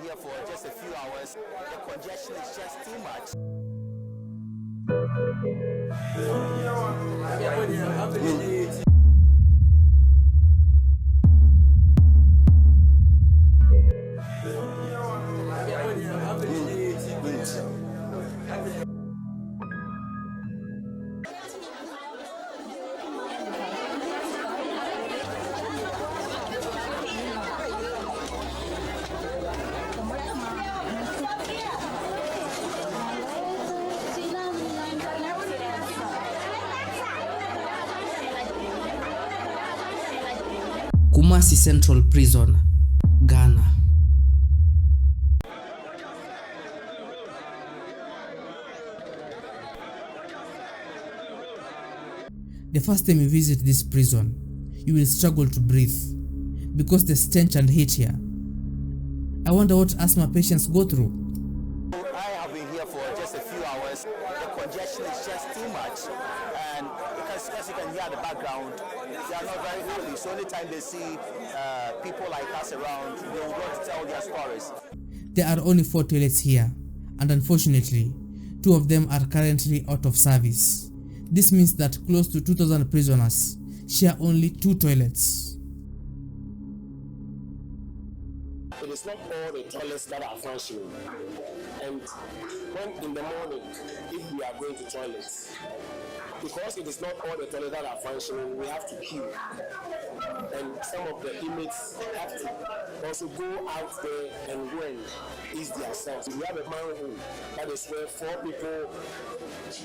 here for just a few hours. The congestion is just too much. Kumasi Central Prison, Ghana. The first time you visit this prison, you will struggle to breathe because the stench and heat here. I wonder what asthma patients go through. I have been here for just a few hours. The congestion is just too much, and because you can hear the background, they are not very happy. So only time they see people like us around, they will go to tell their stories. There are only 4 toilets here, and unfortunately, 2 of them are currently out of service. This means that close to 2,000 prisoners share only 2 toilets. It is not all the toilets that are functioning. And when in the morning, if we are going to toilets, because it is not all the toilets that are functioning, we have to queue. And some of the inmates have to also go out there and go and ease themselves. We have a manhole that is where 4 people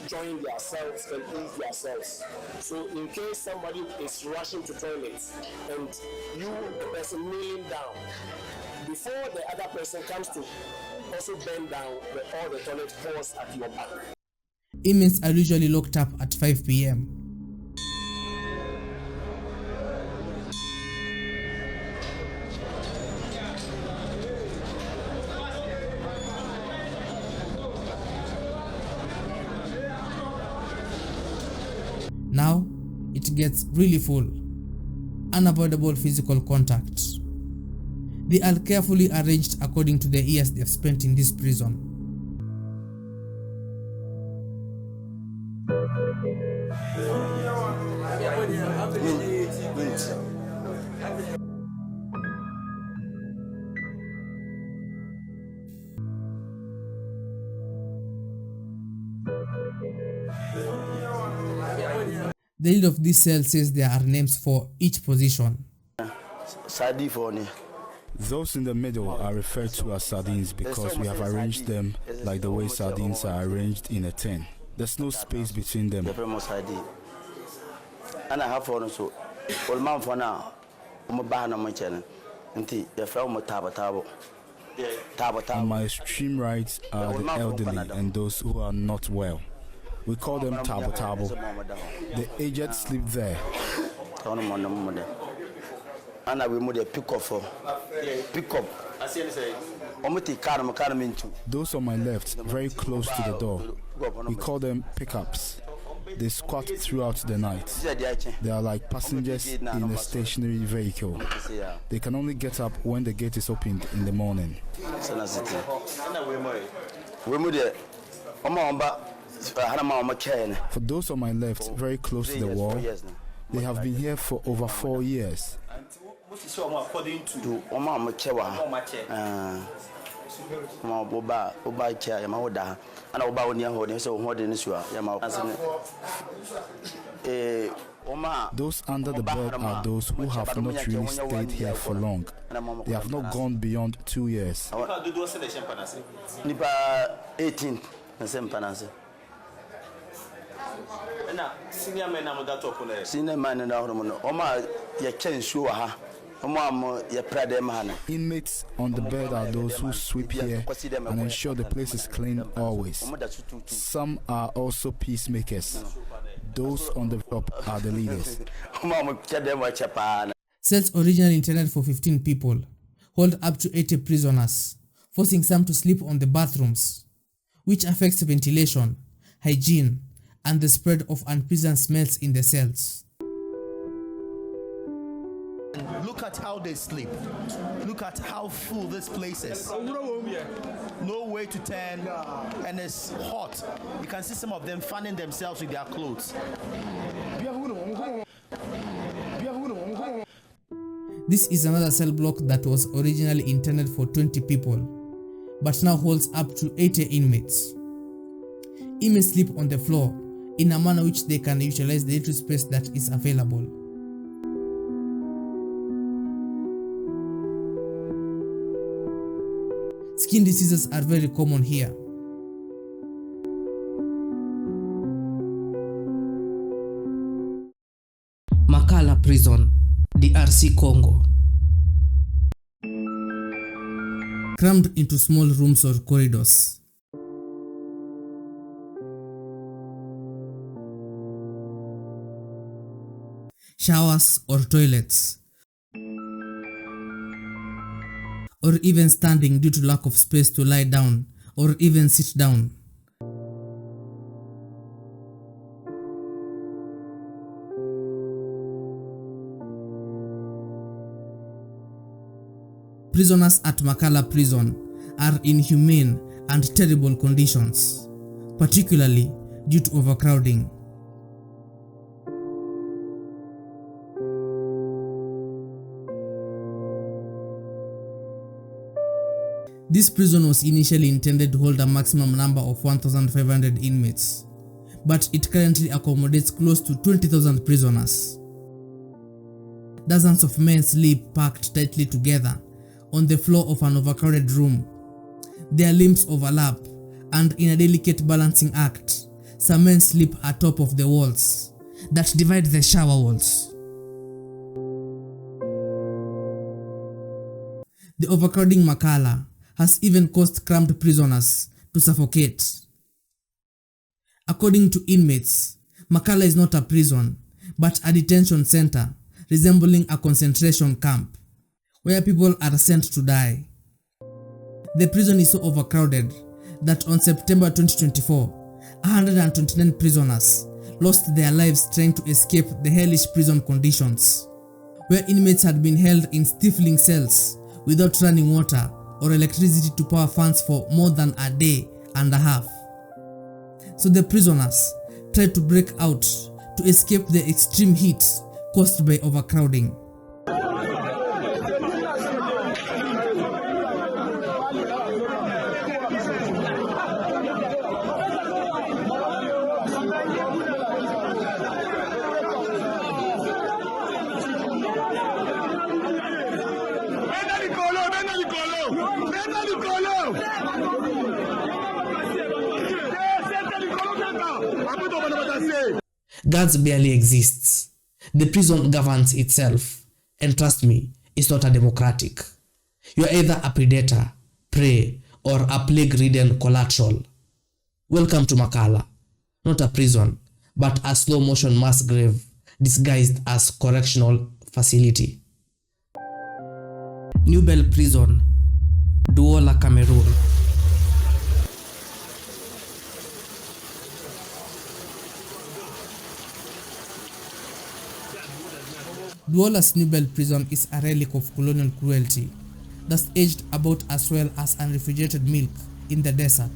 join themselves and ease themselves. So in case somebody is rushing to toilets and you, the person kneeling down, before the other person comes to also bend down, all the toilet falls at your back. Inmates are usually locked up at 5 p.m. Now, it gets really full. Unavoidable physical contact. They are carefully arranged according to the years they've spent in this prison. The lead of this cell says there are names for each position. Those in the middle are referred to as sardines because we have arranged them like the way sardines are arranged in a tin. There's no space between them. On my extreme right are the elderly and those who are not well. We call them tabo tabo. The aged sleep there. Those on my left, very close to the door, we call them pickups. They squat throughout the night. They are like passengers in a stationary vehicle. They can only get up when the gate is opened in the morning. For those on my left, very close to the wall, they have been here for over 4 years. Those under the bed are those who have not really stayed here for long. They have not gone beyond 2 years. 18. Senior man and Oma, you can show her. Inmates on the bed are those who sweep here and ensure the place is clean always. Some are also peacemakers. Those on the top are the leaders. Cells originally intended for 15 people hold up to 80 prisoners, forcing some to sleep on the bathrooms, which affects ventilation, hygiene, and the spread of unpleasant smells in the cells. look at how they sleep. Look at how full this place is. No way to turn, and it's hot. You can see some of them fanning themselves with their clothes. This is another cell block that was originally intended for 20 people, but now holds up to 80 inmates. Inmates sleep on the floor in a manner which they can utilize the little space that is available. Skin diseases are very common here. Makala Prison, DRC Congo. Crammed into small rooms or corridors. Showers or toilets, or even standing due to lack of space to lie down or even sit down. Prisoners at Makala prison are in inhumane and terrible conditions, particularly due to overcrowding. This prison was initially intended to hold a maximum number of 1,500 inmates, but it currently accommodates close to 20,000 prisoners. Dozens of men sleep packed tightly together on the floor of an overcrowded room. Their limbs overlap, and in a delicate balancing act, some men sleep atop of the walls that divide the shower walls. The overcrowding Makala has even caused cramped prisoners to suffocate. According to inmates, Makala is not a prison, but a detention center resembling a concentration camp, where people are sent to die. The prison is so overcrowded that on September 2024, 129 prisoners lost their lives trying to escape the hellish prison conditions, where inmates had been held in stifling cells without running water or electricity to power fans for more than a day and a half. So the prisoners tried to break out to escape the extreme heat caused by overcrowding. Guards barely exists. The prison governs itself, and trust me, it's not a democratic. You are either a predator, prey, or a plague-ridden collateral. Welcome to Makala, not a prison, but a slow-motion mass grave disguised as correctional facility. New Bell Prison, Douala, Cameroon. Douala's New Bell prison is a relic of colonial cruelty that's aged about as well as unrefrigerated milk in the desert.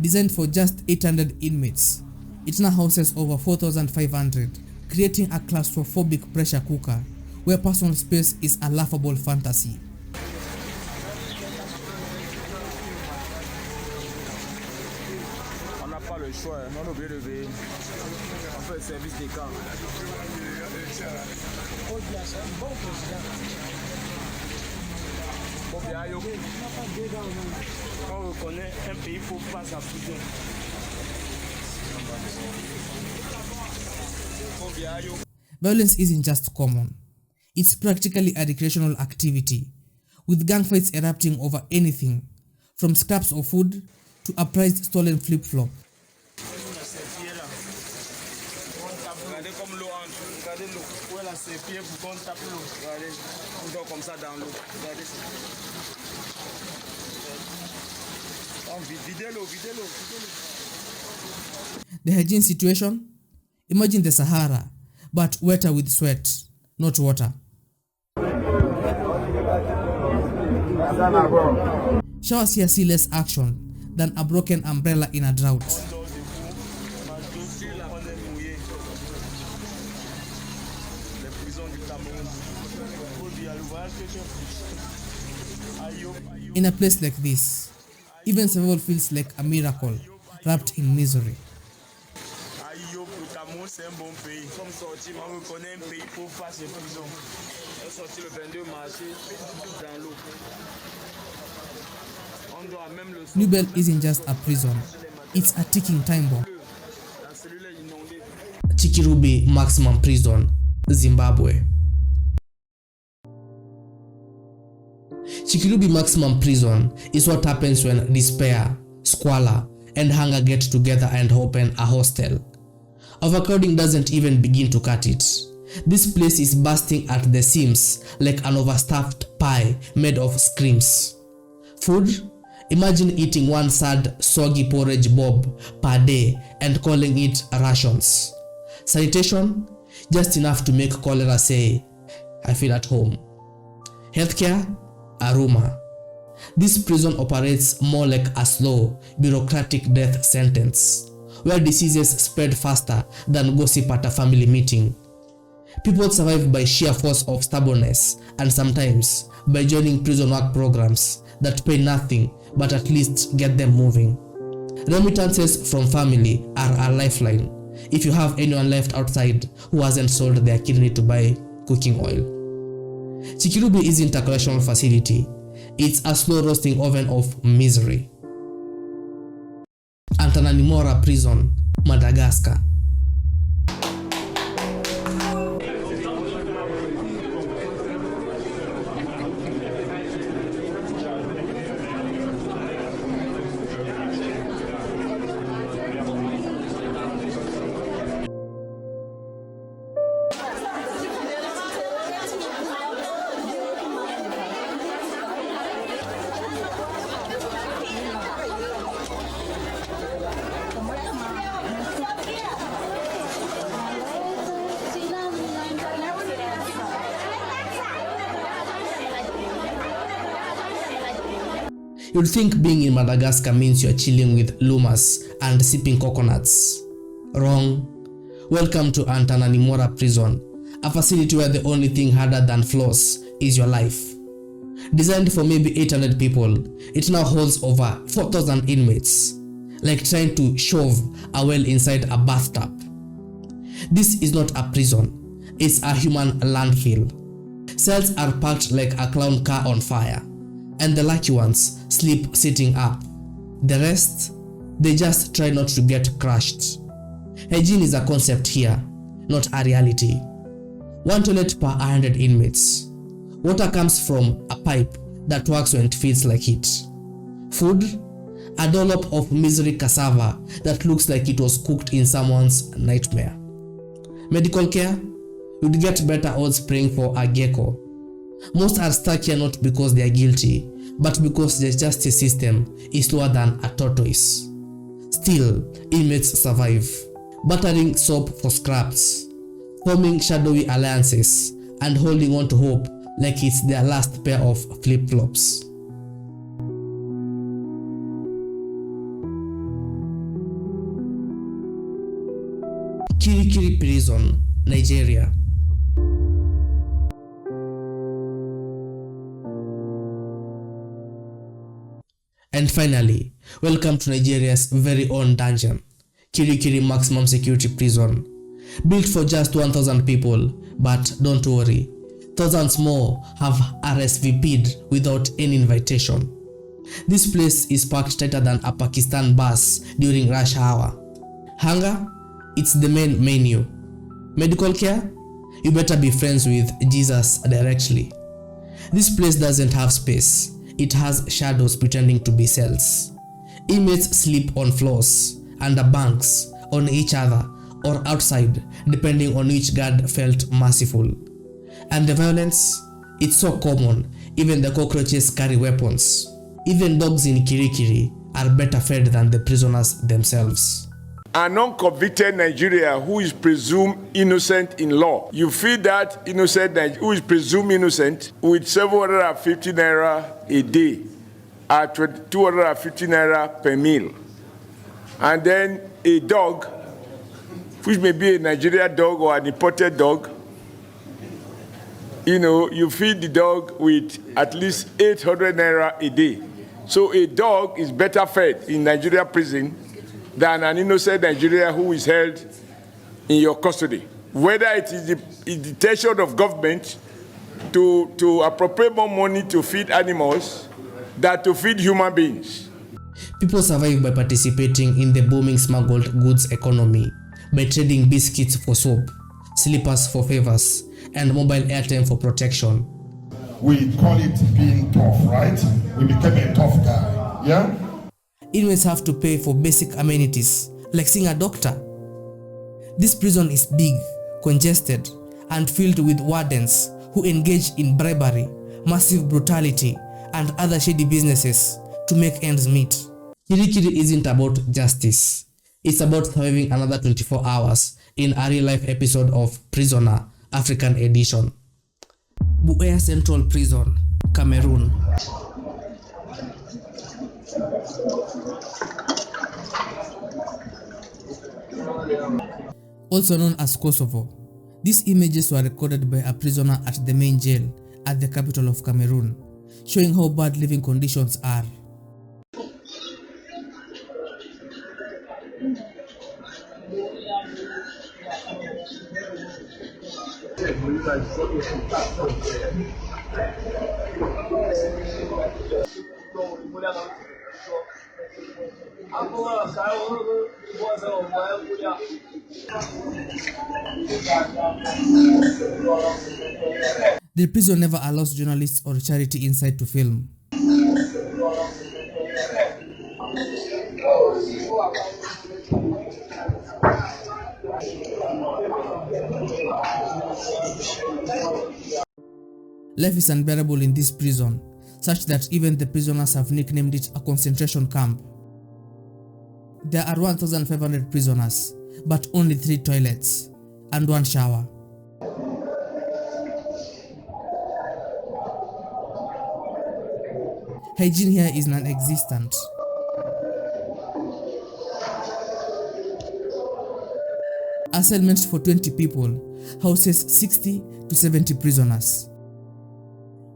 Designed for just 800 inmates, it now houses over 4,500, creating a claustrophobic pressure cooker where personal space is a laughable fantasy. On n'a pas le choix, on est obligé de veiller. On fait le service des camps. Quand on reconnaît un pays pour pas sa prison. Violence isn't just common, it's practically a recreational activity, with gunfights erupting over anything, from scraps of food to a prized stolen flip-flop. Regardez comme l'eau entre, regardez l'eau, où elle a ses pieds pour qu'on tape l'eau, regardez, on dort comme ça dans l'eau, regardez ça. Videz l'eau, videz l'eau, videz l'eau. The hygiene situation? Imagine the Sahara, but wetter with sweat, not water. Showers here see less action than a broken umbrella in a drought. In a place like this, even survival feels like a miracle wrapped in misery. C'est un bon pays. Comme sorti, on reconnaît un pays pour faire ses prisons. On est sorti le 22 mars dans l'eau. On doit même le Nubel isn't just a prison, it's a ticking time bomb. La cellule est inondée. Chikurubi Maximum Prison, Zimbabwe. Chikurubi Maximum Prison is what happens when despair, squalor, and hunger get together and open a hostel. Overcrowding doesn't even begin to cut it. This place is bursting at the seams like an overstuffed pie made of screams. Food? Imagine eating one sad, soggy porridge bob per day and calling it rations. Sanitation? Just enough to make cholera say, I feel at home. Healthcare? A rumor. This prison operates more like a slow, bureaucratic death sentence, where diseases spread faster than gossip at a family meeting. People survive by sheer force of stubbornness and sometimes by joining prison work programs that pay nothing but at least get them moving. Remittances from family are a lifeline if you have anyone left outside who hasn't sold their kidney to buy cooking oil. Chikurubi isn't a correctional facility, it's a slow roasting oven of misery. Antananimora Prison, Madagascar. You'd think being in Madagascar means you're chilling with lumas and sipping coconuts. Wrong. Welcome to Antananimora Prison, a facility where the only thing harder than floors is your life. Designed for maybe 800 people, it now holds over 4,000 inmates, like trying to shove a well inside a bathtub. This is not a prison, it's a human landfill. Cells are packed like a clown car on fire, and the lucky ones sleep sitting up. The rest, they just try not to get crushed. Hygiene is a concept here, not a reality. 1 toilet per 100 inmates. Water comes from a pipe that works when it feels like it. Food? A dollop of misery cassava that looks like it was cooked in someone's nightmare. Medical care? You'd get better odds praying for a gecko. Most are stuck here not because they are guilty, but because the justice system is slower than a tortoise. Still, inmates survive, buttering soap for scraps, forming shadowy alliances, and holding on to hope like it's their last pair of flip-flops. Kirikiri Prison, Nigeria. And finally, welcome to Nigeria's very own dungeon, Kirikiri Maximum Security Prison. Built for just 1,000 people, but don't worry, Thousands more have RSVP'd without any invitation. This place is packed tighter than a Pakistan bus during rush hour. Hunger? It's the main menu. Medical care? You better be friends with Jesus directly. This place doesn't have space. It has shadows pretending to be cells. Inmates sleep on floors, under banks, on each other, or outside, depending on which guard felt merciful. And the violence? It's so common, even the cockroaches carry weapons. Even dogs in Kirikiri are better fed than the prisoners themselves. A non-convicted Nigerian who is presumed innocent in law. You feed that innocent who is presumed innocent with 750 naira a day at 250 naira per meal. And then a dog, which may be a Nigerian dog or an imported dog, you feed the dog with at least 800 naira a day. So a dog is better fed in Nigeria prison than an innocent Nigerian who is held in your custody. Whether it is the intention of government to appropriate more money to feed animals than to feed human beings. People survive by participating in the booming smuggled goods economy, by trading biscuits for soap, slippers for favors, and mobile airtime for protection. We call it being tough, right? We became a tough guy, yeah? Inmates have to pay for basic amenities, like seeing a doctor. This prison is big, congested, and filled with wardens who engage in bribery, massive brutality, and other shady businesses to make ends meet. Kirikiri isn't about justice. It's about surviving another 24 hours in a real-life episode of Prisoner, African Edition. Buea Central Prison, Cameroon. Also known as Kosovo, these images were recorded by a prisoner at the main jail at the capital of Cameroon, showing how bad living conditions are. The prison never allows journalists or charity inside to film. Life is unbearable in this prison, such that even the prisoners have nicknamed it a concentration camp. There are 1,500 prisoners, but only 3 toilets and 1 shower. Hygiene here is non-existent. A cell meant for 20 people houses 60 to 70 prisoners.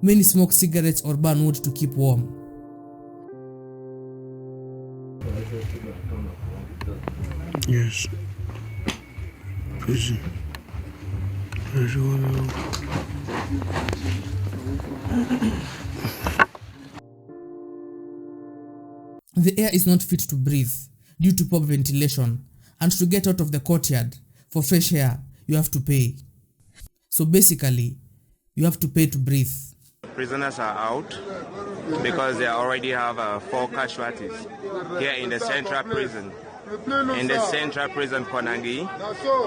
Many smoke cigarettes or burn wood to keep warm. Yes. Prison. The air is not fit to breathe due to poor ventilation, and to get out of the courtyard for fresh air, you have to pay. So basically, you have to pay to breathe. Prisoners are out because they already have 4 casualties here in the central prison. In the central prison, Konangi,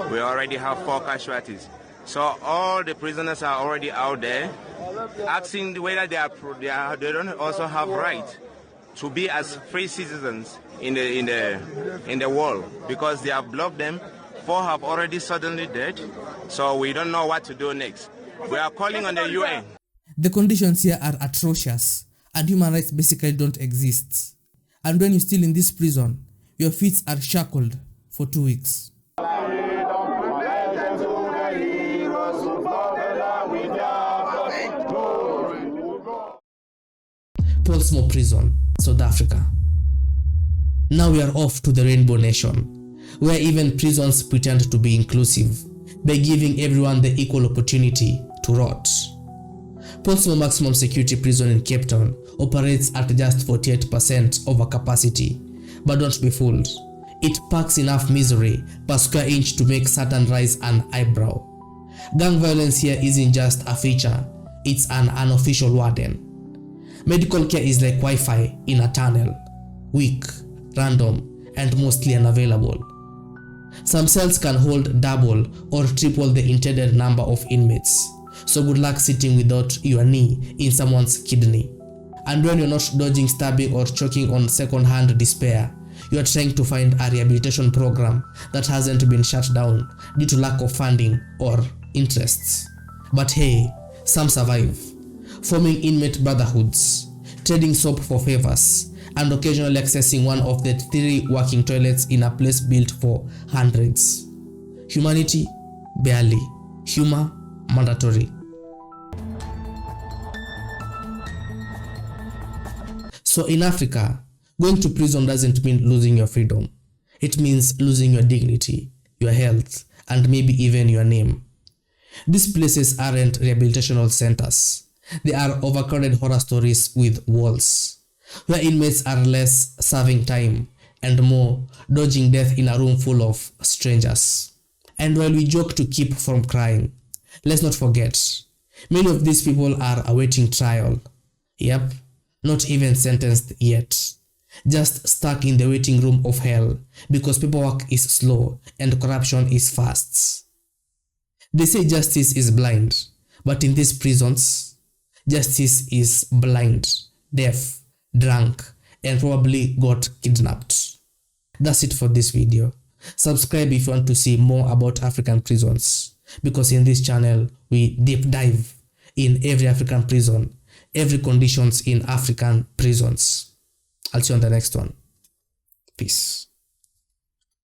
we already have 4 casualties. So all the prisoners are already out there asking whether they don't also have right to be as free citizens in the world, because they have blocked them. 4 have already suddenly died, so we don't know what to do next. We are calling on the UN. The conditions here are atrocious, and human rights basically don't exist. And when you're still in this prison, your feet are shackled for 2 weeks. Pollsmoor Prison, South Africa. Now we are off to the Rainbow Nation, where even prisons pretend to be inclusive by giving everyone the equal opportunity to rot. Pollsmoor Maximum Security Prison in Cape Town operates at just 48% over capacity, but don't be fooled. It packs enough misery per square inch to make Satan raise an eyebrow. Gang violence here isn't just a feature, it's an unofficial warden. Medical care is like Wi-Fi in a tunnel, weak, random, and mostly unavailable. Some cells can hold double or triple the intended number of inmates, so good luck sitting without your knee in someone's kidney. And when you're not dodging stabbing or choking on second-hand despair, you are trying to find a rehabilitation program that hasn't been shut down due to lack of funding or interests. But hey, some survive, forming inmate brotherhoods, trading soap for favors, and occasionally accessing one of the 3 working toilets in a place built for hundreds. Humanity? Barely. Humor? Mandatory. So in Africa, going to prison doesn't mean losing your freedom. It means losing your dignity, your health, and maybe even your name. These places aren't rehabilitational centers. They are overcrowded horror stories with walls, where inmates are less serving time and more dodging death in a room full of strangers. And while we joke to keep from crying, let's not forget, many of these people are awaiting trial. Yep, not even sentenced yet. Just stuck in the waiting room of hell because paperwork is slow and corruption is fast. They say justice is blind, but in these prisons, justice is blind, deaf, drunk, and probably got kidnapped. That's it for this video. Subscribe if you want to see more about African prisons, because in this channel we deep dive in every African prison, every conditions in African prisons. I'll see you on the next one. Peace.